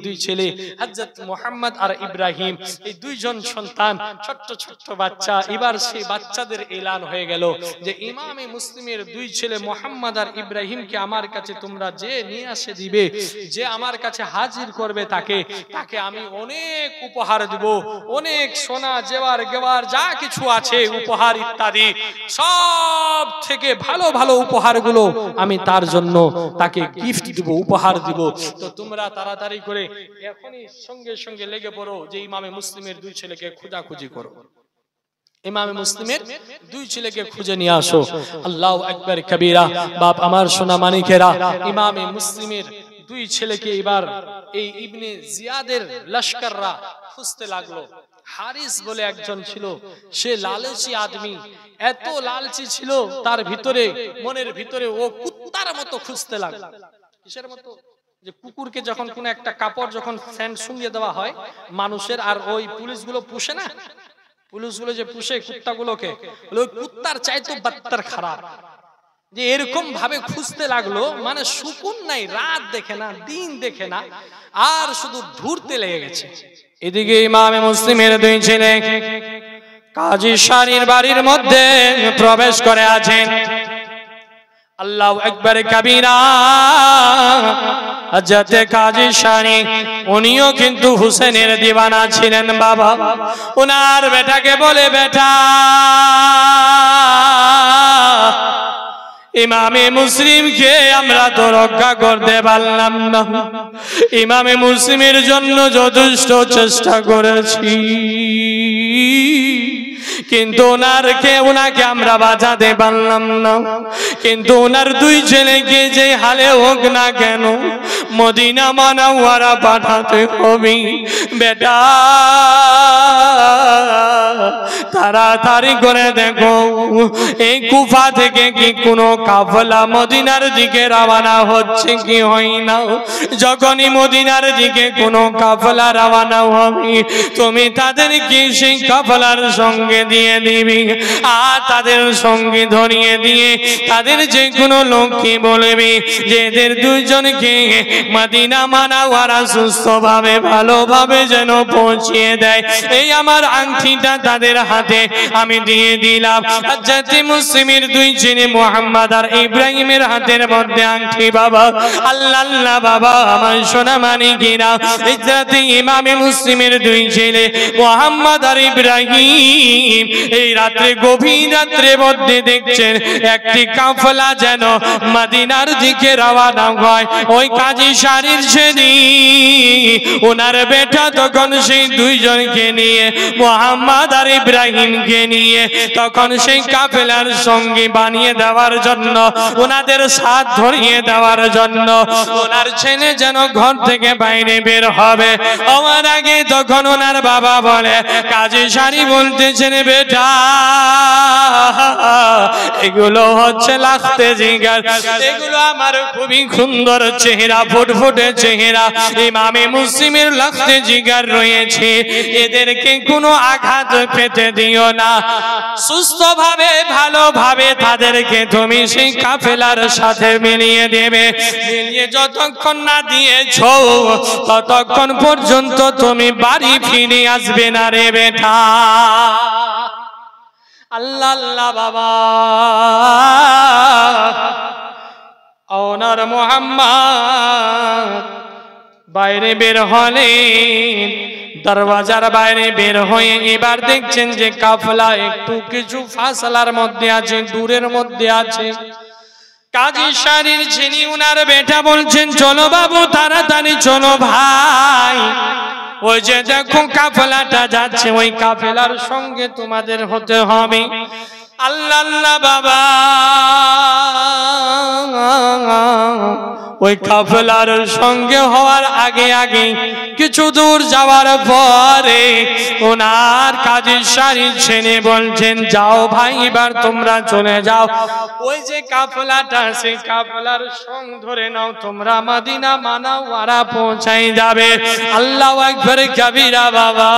দুই ছেলে হযরত মুহাম্মদ আর ইব্রাহিম, এই দুইজন সন্তান ছোট্ট ছোট্ট বাচ্চা। এবার সেই বাচ্চাদের এলান হয়ে গেল যে ইমামে মুসলিমের দুই ছেলে মুহাম্মদ আর ইব্রাহিমকে আমার কাছে তোমরা যে নিয়ে আসে দিবে, যে আমার কাছে হাজির করবে তাকে আমি অনেক উপহার দিব, অনেক সোনা জেওয়ার গেওয়ার যা কিছু আছে উপহার ইত্যাদি সব থেকে ভালো ভালো উপহারগুলো আমি তার জন্য তাকে গিফট দিব, উপহার দিব। তো তোমরা তাড়াতাড়ি করে এখনই সঙ্গে সঙ্গে লেগে পড়ো যে ইমামে মুসলিমের দুই ছেলেকে খোঁজাখুঁজি করো, ইমামে মুসলিমের দুই ছেলেকে খুঁজে নিয়ে আসো। আল্লাহু আকবার কবীরা। বাপ আমার সোনা মানিকেরা, ইমামে মুসলিমের দুই ছেলেকে এবার এই ইবনে জিয়াদের লস্কররা খুঁজতে লাগলো। হারিস বলে একজন ছিল, সে লালচি আদমি, এত লালচি ছিল তার ভিতরে, মনের ভিতরে ও কুত্তার মতো খুঁজতে লাগলো। কিসের মতো? যে কুকুরকে যখন কোন একটা কাপড় যখন স্যান্ড শুঙ্গিয়ে দেওয়া হয় মানুষের, আর ওই পুলিশগুলো পুষে না, পুলিশগুলো যে পুষে কুত্তাগুলোকে, ওই কুত্তার চাইতো বাত্তার খারাপ। যে এরকম ভাবে খুঁজতে লাগলো, মানে সুকুন নাই, রাত দেখে না, দিন দেখে না, আর শুধু ঘুরতে লেগে গেছে। এদিকে ইমামে মুসলিমের দুই ছেলে কাজী শানির বাড়ির মধ্যে প্রবেশ করে আছেন। আল্লাহু আকবার কবীরা। হযরত কাজী শানি উনিও কিন্তু হুসেনের দিওয়ানা ছিলেন বাবা। ওনার বেটাকে বলে, বেটা ইমামে মুসলিমকে আমরা তো রক্ষা করতে পারলাম না, ইমামে মুসলিমের জন্য যথেষ্ট চেষ্টা করেছি, কিন্তু ওনাকে আমরা বাঁচাতে পারলাম না। কিন্তু ওনার দুই ছেলেকে যে হালে হোক না কেন মদিনা মুনাওয়ারা পাঠাতে হবে। বেটা তাড়াতাড়ি করে দেখো এই কুফা থেকে কি কোনো কাফেলা মদিনার দিকে রওনা হচ্ছে কি হয় না। যখনই মদিনার দিকে কোনো কাফেলা রওনা হবে তুমি তাদেরকে সেই কাফেলার সঙ্গে দিয়ে দিবি, আর তাদের সঙ্গে ধরিয়ে দিয়ে তাদের যে কোনো লোককে বলবি যে এদের দুইজনকে মদিনা মুনাওয়ারা সুস্থভাবে ভালোভাবে যেন পৌঁছিয়ে দেয়। এই আমার আংটিটা তাদের হাতে আমি দিয়ে দিলাম। হযরত মুসলিমের দুই ছেলে মুহাম্মদ আর ইব্রাহিমের হাতের মধ্যে আংটি বাবা। আল্লাহ আল্লাহ বাবা আমার সোনা মানিকেরা, হযরত ইমামে মুসলিমের দুই ছেলে মুহাম্মদ আর ইব্রাহিম এই রাত্রে গভীর রাত্রে মধ্যে দেখছেন একটি কাফেলা যেন মদিনার দিকে রওনা হয়। ওই কাজী শানির ছেলে ওনার বেটা তখন সেই দুইজনকে নিয়ে মুহাম্মদ আর ইব্রাহিমকে নিয়ে তখন সেই কাফেলার সঙ্গী বানিয়ে দেওয়ার জন্য, ওনাদের সাথ ধরিয়ে দেওয়ার জন্য ওনার ছেলে যেন ঘর থেকে বাইরে বের হবে আমার আগে তখন ওনার বাবা বলে, কাজী শানি বলতেছেন বেটা এগুলো হচ্ছে লাখতে জিগার, এগুলো আমার খুবই সুন্দর চেহারা, ফুটফুটে চেহারা, ইমামে মুসলিমের লাখতে জিগার রয়েছে, এদেরকে কোনো আঘাত পেতে দিও না, সুস্থভাবে ভালোভাবে তাদেরকে তুমি সেই কাফেলার সাথে মিলিয়ে দেবে। মিলিয়ে যতক্ষণ না দিয়েছ ততক্ষণ পর্যন্ত তুমি বাড়ি ফিরে আসবে না রে বেটা। আল্লাহ আল্লাহ বাবা। ওনার মুহাম্মদ বাইরে বের হলেন, দরওয়াজার বাইরে বের হয়ে এবার দেখছেন যে কাফেলা একটু কিছু ফাসলার মধ্যে আছে, দূরের মধ্যে আছে। কাজী শানির ছেলে উনার বেটা বলছেন, চলো বাবু তাড়াতাড়ি চলো ভাই, ওই যে দেখো কাফেলাটা যাচ্ছে, ওই কাফেলার সঙ্গে তোমাদের হতে হবে। আল্লাহ আল্লাহ বাবা। ওই কাফেলার সঙ্গে হওয়ার আগে আগে কিছু দূর যাওয়ার পরে ওনার কাজী শানির ছেলে বলছেন, যাও ভাই এবার তোমরা চলে যাও, ওই যে কাফেলাটা সেই কাফেলার সঙ্গ ধরে নাও, তোমরা মদিনা মুনাওয়ারা পৌঁছাই যাবে। আল্লাহু আকবার কবীরা বাবা।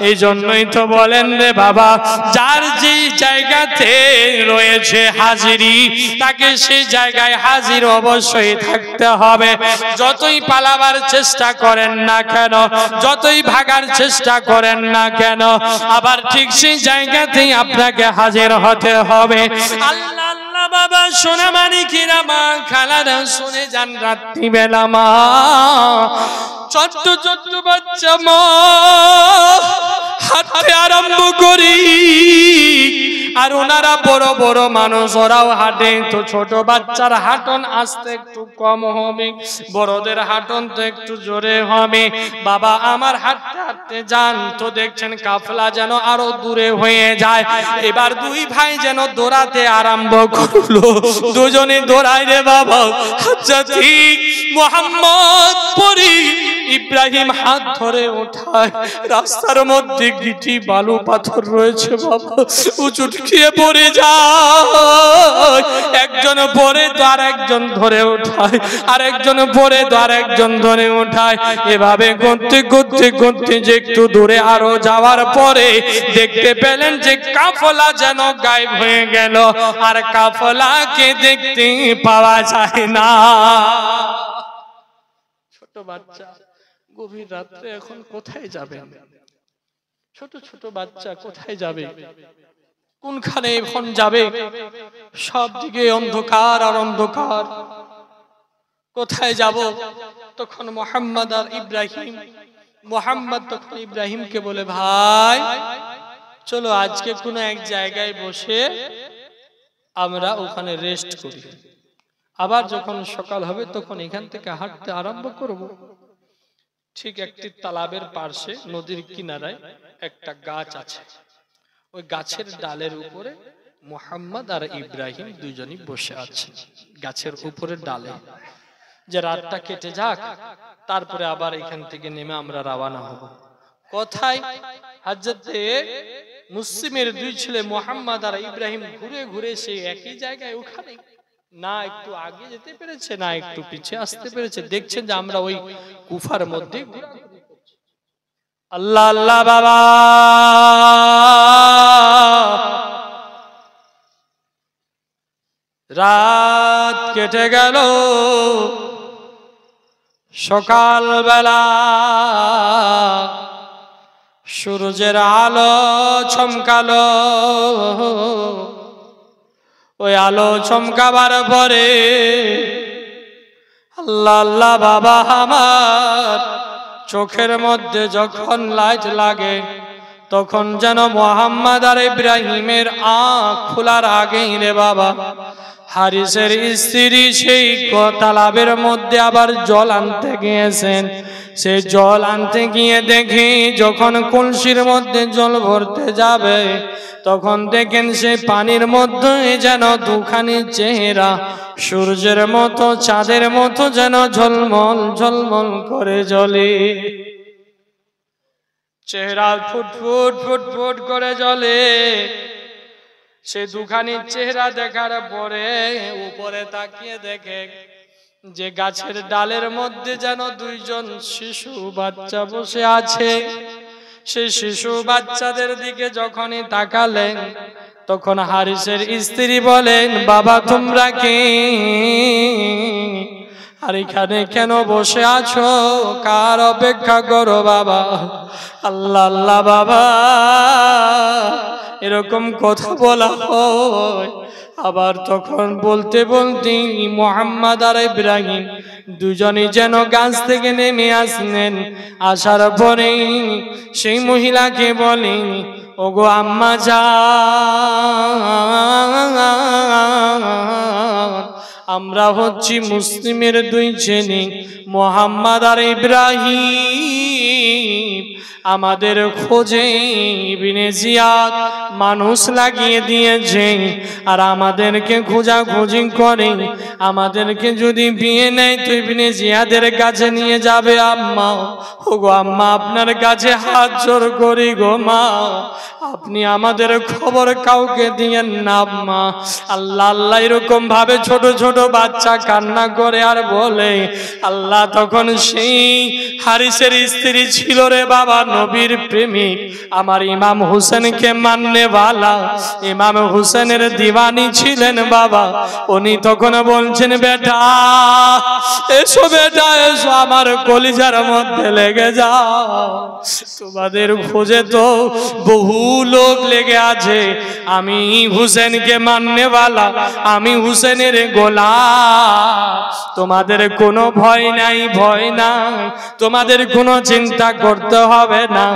এই জন্যই তো বলেন রে বাবা, যার যে জায়গাতে রয়েছে হাজিরি, তাকে সেই জায়গায় হাজির অবশ্যই থাকতে হবে। যতই পালাবার চেষ্টা করেন না কেন, যতই ভাগার চেষ্টা করেন না কেন, আবার ঠিক সেই জায়গাতেই আপনাকে হাজির হতে হবে। আল্লাহ আল্লাহ বাবা, সোনা মানিকেরা, মা খালারা শুনে যান, রাত্রিবেলা মা ছোট্ট ছোট্ট বাচ্চা মা হাঁটতে আরম্ভ করি, আর ওনারা বড় বড় মানুষ, ওরাও হাঁটে। তো ছোট বাচ্চার হাঁটন আসতে একটু কম হবে, বড়দের হাঁটন তো একটু জোরে হবে। বাবা আমার হাঁটতে হাঁটতে যান, তো দেখছেন কাফলা যেন আরো দূরে হয়ে যায়। এবার দুই ভাই যেন দৌড়াতে আরম্ভ করলো, দুজনে দৌড়ায় রে বাবা। আচ্ছা ঠিক মোহাম্মদ পরি ইব্রাহিম হাত ধরে ওঠায়, রাস্তার মধ্যে গিটি বালু পাথর রয়েছে বাবা, উচুটকিয়ে পড়ে যায়। একজন পরে তো আর একজন ধরে ওঠায়, আর একজন পরে তো আর একজন ধরে ওঠায়। এভাবে করতে করতে করতে যে একটু দূরে আরো যাওয়ার পরে দেখতে পেলেন যে কাফলা যেন গায়েব হয়ে গেল, আর কাফলাকে দেখতে পাওয়া যায় না। ছোট বাচ্চা গভীর রাত্রে এখন কোথায় যাবে? ছোট ছোট বাচ্চা কোথায় যাবে? কোনখানে এখন যাবে? সব দিকে অন্ধকার আর অন্ধকার, কোথায় যাব? তখন মোহাম্মদ আর ইব্রাহিম, মোহাম্মদ তখন ইব্রাহিমকে বলে, ভাই চলো আজকে কোনো এক জায়গায় বসে আমরা ওখানে রেস্ট করি, আবার যখন সকাল হবে তখন এখান থেকে হাঁটতে আরম্ভ করব। ঠিক একটি তালাবের পার্শ্বে নদীর কিনারায় একটা গাছ আছে, ওই গাছের ডালের উপরে মোহাম্মদ আর ইব্রাহিম দুজনই বসে আছে গাছের উপরে ডালে, যে রাতটা কেটে যাক, তারপরে আবার এখান থেকে নেমে আমরা রওনা হব। কোথায়? হযরতে মুসলিমের দুই ছেলে মোহাম্মদ আর ইব্রাহিম ঘুরে ঘুরে সেই একই জায়গায়, ওখানে না একটু আগে যেতে পেরেছে না একটু পিছিয়ে আসতে পেরেছে। দেখছেন যে আমরা ওই কুফার মধ্যে আল্লাহ আল্লাহ বাবা। রাত কেটে গেল, সকাল বেলা সূর্যের আলো চমকালো। ওই আলো চমকাবার পরে আল্লাহ আল্লাহ বাবা, আমার চোখের মধ্যে যখন লাইট লাগে তখন যেন মোহাম্মদ আর ইব্রাহিমের আঁখ খোলার আগেই রে বাবা, হারিসের স্ত্রী সেই তালাবের মধ্যে আবার জল আনতে গিয়েছেন। সে জল আনতে গিয়ে দেখি যখন কলসির মধ্যে জল ভরতে যাবে, তখন দেখেন সে পানির মধ্যে যেন দুখানি চেহারা সূর্যের মতো চাঁদের মতো যেন ঝলমল ঝলমল করে জ্বলে। চেহারা ফুটফুট ফুটফুট করে জ্বলে। সে দুখানি চেহারা দেখার পরে উপরে তাকিয়ে দেখে যে গাছের ডালের মধ্যে যেন দুইজন শিশু বাচ্চা বসে আছে। সেই শিশু বাচ্চাদের দিকে যখনই তাকালেন তখন হারিসের স্ত্রী বলেন, বাবা তোমরা কে? আর এখানে কেন বসে আছো? কার অপেক্ষা করো বাবা? আল্লাহ আল্লাহ বাবা, এরকম কথা বলা হয়। আবার তখন বলতে বলতে মোহাম্মদ আর ইব্রাহিম দুজনই যেন গাছ থেকে নেমে আসলেন। আসার পরে সেই মহিলাকে বলেন, ওগো আম্মা জান, আমরা হচ্ছি মুসলিমের দুই ছেলে মোহাম্মদ আর ইব্রাহিম। আমাদের খোঁজে ইবনে জিয়াদ মানুষ লাগিয়ে দিয়েছে, আর আমাদেরকে খোঁজাখুঁজি করে আমাদেরকে যদি বিয়ে নেয় তো ইবনে জিয়াদের কাছে নিয়ে যাবে। আম্মা, ওগো আম্মা, আপনার কাছে হাত জোড় করি গো মা, আপনি আমাদের খবর কাউকে দিয়েন না আম্মা। আল্লাহ আল্লাহ এরকম ভাবে ছোট ছোট বাচ্চা কান্না করে আর বলে। আল্লাহ তখন সেই হারিসের স্ত্রী ছিল রে বাবা নবীর প্রেমিক আমার ইমাম হুসেনকে মাননেওয়ালা ইমাম হুসেনের দিওয়ানি ছিলেন বাবা। উনি তখন বলছেন বেটা এসো বেটা এসো আমার কলিজার মধ্যে লেগে যাও, তোমাদের খোঁজে তো বহু লোক লেগে আছে, আমি হুসেনকে মাননেওয়ালা আমি হুসেনের গোলাম, তোমাদের কোনো ভয় নাই ভয় নাই, তোমাদের কোনো চিন্তা করতে হবে না।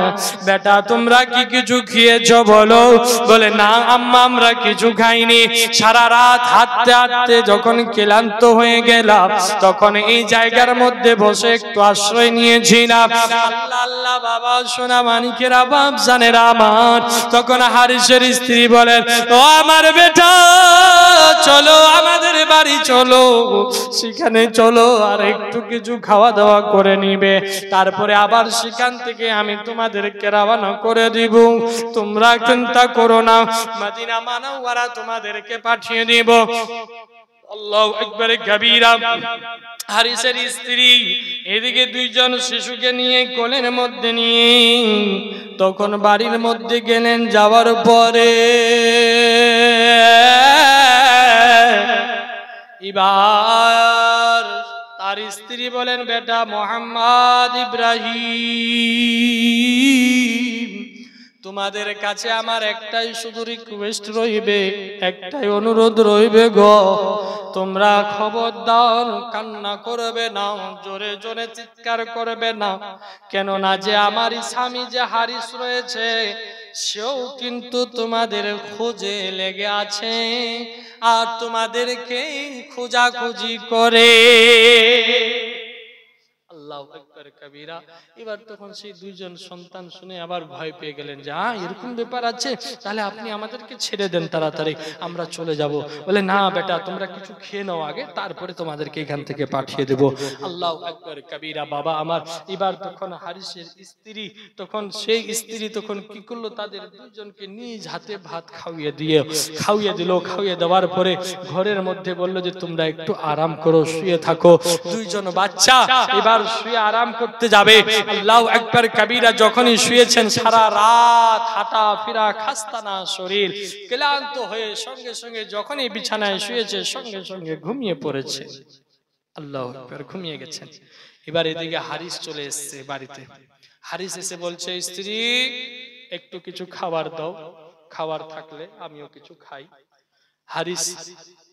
বেটা তোমরা কি কিছু খেয়েছো বলো? বলে না আম্মা আমরা কিছু খাইনি, সারা রাত হাঁটতে হাঁটতে যখন ক্লান্ত হয়ে গেলাম তখন এই জায়গার মধ্যে বসে একটু আশ্রয় নিয়েছিলাম। আল্লাহ আল্লাহ বাবা সোনা মানিকেরা বাপ জানেরা আমার। তখন হারিসের স্ত্রী বলেন ও আমার বেটা চলো আমাদের বাড়ি চলো, সেখানে চলো আর একটু কিছু খাওয়া দাওয়া করে নিবে, তারপরে আবার সেখান থেকে আমি তোমাদেরকে রওনা করে দিব, তোমরা চিন্তা করো না, মদিনা মুনাওয়ারা তোমাদেরকে পাঠিয়ে দিব। আল্লাহু আকবার কবীরা। হারিসের স্ত্রী এদিকে দুইজন শিশুকে নিয়ে কোলের মধ্যে নিয়ে তখন বাড়ির মধ্যে গেলেন। যাওয়ার পরে এবার তার স্ত্রী বলেন বেটা মোহাম্মদ ইব্রাহিম তোমাদের কাছে আমার একটাই শুধু রিকোয়েস্ট রইবে, একটাই অনুরোধ রইবে গো, তোমরা খবরদার কান্না করবে না, জোরে জোরে চিৎকার করবে না, কেননা যে আমার স্বামী যে হারিস রয়েছে সেও কিন্তু তোমাদের খোঁজে লেগে আছে আর তোমাদেরকে খোঁজাখুঁজি করে। আল্লাহু আকবার কবীরা। এবার তখন সেই দুইজন সন্তান শুনে আবার ভয় পেয়ে গেলেন যে এরকম ব্যাপার আছে, তাহলে আপনি আমাদেরকে ছেড়ে দেন, তাড়াতাড়ি আমরা চলে যাব। বলে না বেটা তোমরা কিছু খেয়ে নাও আগে, তারপরে তোমাদেরকে এখান থেকে পাঠিয়ে দেব। আল্লাহু আকবার কবীরা বাবা আমার। এবার তখন হারিসের স্ত্রী তখন সেই স্ত্রী তখন কি করলো, তাদের দুইজনকে নিজ হাতে ভাত খাইয়ে দিল। খাইয়ে দেওয়ার পরে ঘরের মধ্যে বললো যে তোমরা একটু আরাম করো, শুয়ে থাকো। দুইজন বাচ্চা এবার শুয়ে আরাম করতে যাবে। আল্লাহু আকবার কবীরা। যখনই শুয়েছেন সারা রাত হাঁটা ফিরা খাস্তানা শরীর ক্লান্ত হয়ে সঙ্গে সঙ্গে যখনই বিছানায় শুয়েছে সঙ্গে সঙ্গে ঘুমিয়ে পড়েছে। আল্লাহু আকবার, ঘুমিয়ে গেছেন। এবার এদিকে হারিস চলে এসেছে বাড়িতে। হারিস এসে বলছে স্ত্রী একটু কিছু খাবার দাও, খাবার থাকলে আমিও কিছু খাই। হারিস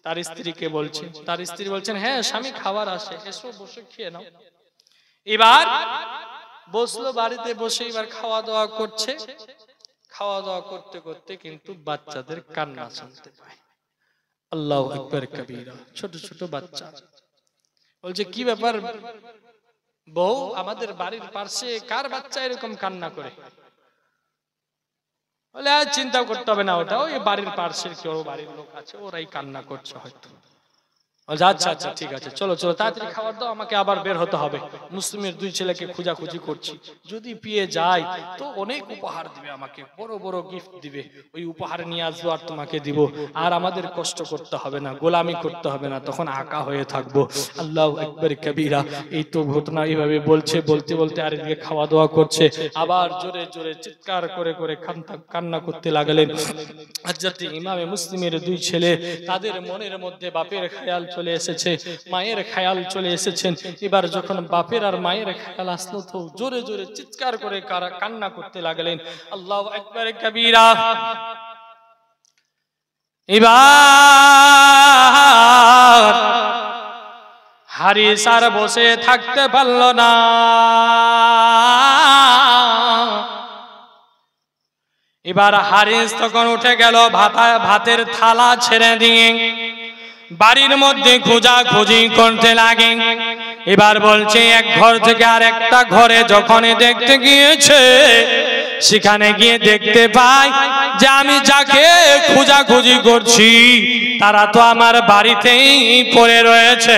তার স্ত্রীকে বলছে, তার স্ত্রী বলছেন হ্যাঁ স্বামী খাবার আসে, এসো বসে খেয়ে নাও। এবার বসলো বাড়িতে বসে, এবার খাওয়া দাওয়া করছে। খাওয়া দাওয়া করতে করতে কিন্তু বাচ্চাদের কান্না শুনতে পায়। আল্লাহু আকবার কবীরা। ছোট ছোট বাচ্চা বলছে কি ব্যাপার বউ, আমাদের বাড়ির পাশে কার বাচ্চা এরকম কান্না করে? বলে আর চিন্তা করতে হবে না, ওটা ওই বাড়ির পাশের কেউ বাড়ির লোক আছে, ওরাই কান্না করছে হয়তো। আচ্ছা আচ্ছা ঠিক আছে, চলো চলো তাড়াতাড়ি খাবার দাও, আমাকে আবার বের হতে হবে, মুসলিমের দুই ছেলেকে খোঁজাখুঁজি করছি, যদি পেয়ে যায় তো অনেক উপহার দিবে আমাকে, বড় বড় গিফট দিবে, ওই উপহার নিয়ে আসবো আর তোমাকে দিব, আর আমাদের কষ্ট করতে হবে না, গোলামি করতে হবে না, তখন আঁকা হয়ে থাকবো। আল্লাহু আকবার কবীরা। এই তো ঘটনা এইভাবে বলছে, বলতে বলতে আর এদিকে খাওয়া দাওয়া করছে, আবার জোরে জোরে চিৎকার করে করে কান্না করতে লাগলেন। হযরত ইমামে মুসলিমের দুই ছেলে, তাদের মনের মধ্যে বাপের খেয়াল চলে এসেছে, মায়ের খেয়াল চলে এসেছেন। এবার যখন বাপের আর মায়ের খেয়াল আসলো তো জোরে জোরে চিৎকার করে কান্না করতে লাগলেন। আল্লাহু আকবার কবীরা। এবার হারিস আর বসে থাকতে পারল না, এবার হারিস তখন উঠে গেল, ভাতের থালা ছেড়ে দিয়ে বাড়ির মধ্যে খোঁজাখুঁজি করতে লাগে। এবার বলছে এক ঘর থেকে আর একটা ঘরে যখন দেখতে গিয়েছে, সেখানে গিয়ে দেখতে পাই যে আমি যাকে খোঁজাখুঁজি করছি তারা তো আমার বাড়িতেই পড়ে রয়েছে,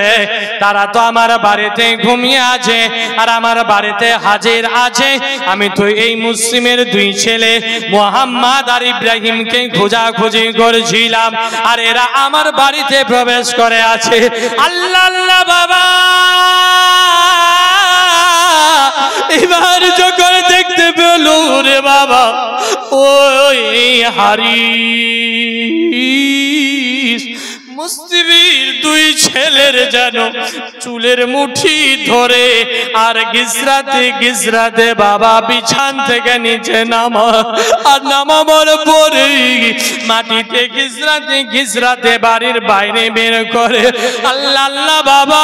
তারা তো আমার বাড়িতে ঘুমিয়ে আছে, আর আমার বাড়িতে হাজির আছে। আমি তো এই মুসলিমের দুই ছেলে মোহাম্মদ আর ইব্রাহিমকে খোঁজাখুঁজি করেছিলাম, আর এরা আমার বাড়িতে প্রবেশ করে আছে। আল্লাহ আল্লাহ বাবা। এবার যখন দেখতে পেল ওই হারিস মুসলিমের দুই ছেলের যেন চুলের মুঠি ধরে আর গিজরাতে বাবা বিছান থেকে নিচে নামা আর নামাবার পরে মাটিতে গিজরাতে বাড়ির বাইরে বের করে আল্লাহ আল্লাহ বাবা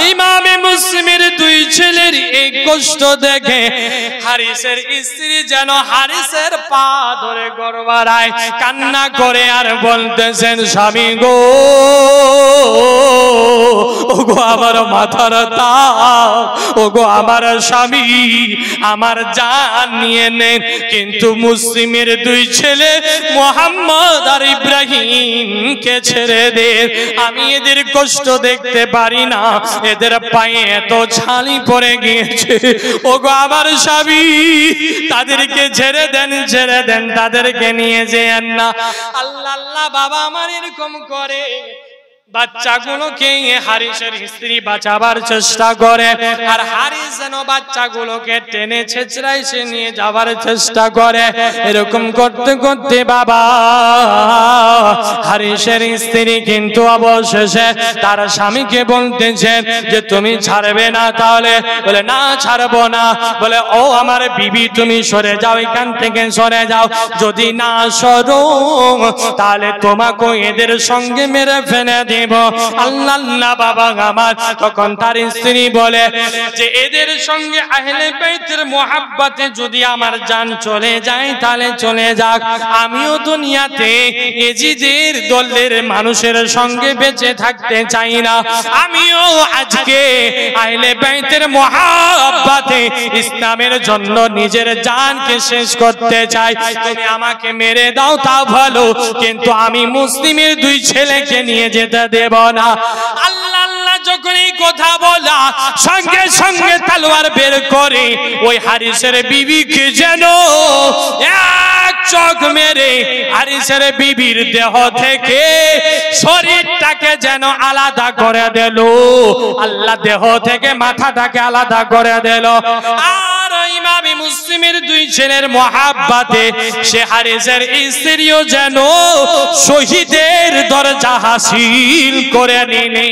ইমামে মুসলিমের দুই ছেলের এই কষ্ট দেখে হারিসের স্ত্রী যেন হারিসের পা ধরে গড়বাড়ায় কান্না করে আর বলতেছেন স্বামী গো ওগো আমার মাথার তাপ ওগো আমার স্বামী আমার জান নিয়ে নেন কিন্তু মুসলিমের দুই ছেলে মোহাম্মদ আর ইব্রাহিমকে ছেড়ে দে আমি এদের কষ্ট দেখতে পারি না এদের পায়ে এত ছালি পড়ে গিয়েছে ওগো আমার স্বামী তাদেরকে ছেড়ে দেন তাদেরকে নিয়ে যেন না আল্লাহ আল্লাহ বাবা আমার এরকম করে বাচ্চাগুলোকে হারিসের স্ত্রী বাঁচাবার চেষ্টা করে আর হারিস যেন বাচ্চাগুলোকে টেনে ছেঁচড়াই সে নিয়ে যাবার চেষ্টা করে এরকম করতে করতে বাবা হারিসের স্ত্রী কিন্তু অবশেষে তার স্বামীকে বলতেছেন যে তুমি ছাড়বে না তাহলে বলে না ছাড়বো না বলে ও আমার বিবি তুমি সরে যাও এখান থেকে সরে যাও যদি না সরো তাহলে তোমাকে এদের সঙ্গে মেরে ফেলে দেব আল্লাহ আল্লাহ বাবা আমার তখন তার স্ত্রী বলে যে এদের সঙ্গে আহলে বাইতের মোহাব্বতে যদি আমার জান চলে যায় তাহলে চলে যাক আমিও দুনিয়াতে এজিদের দলের মানুষের সঙ্গে বেঁচে থাকতে চাই না আমিও আজকে আহলে বাইতের মোহাব্বতে ইসলামের জন্য নিজের জানকে শেষ করতে চাই তুমি আমাকে মেরে দাও তা ভালো কিন্তু আমি মুসলিমের দুই ছেলেকে নিয়ে যেতে দেব না আল্লাহ আল্লাহ যখন এই কথা বলা সঙ্গে সঙ্গে তলোয়ার বের করে ওই হারিসের বিবিকে যেন এক চোখ মেরে হারিসের বিবির দেহ থেকে শরীরটাকে যেন আলাদা করে দিল আল্লাহ দেহ থেকে মাথাটাকে আলাদা করে দিল আর ইমামে মুসলিমের দুই ছেলের মোহাব্বতে সে হারিসের স্ত্রীও যেন শহীদের দরজা হাসিল করে নিনি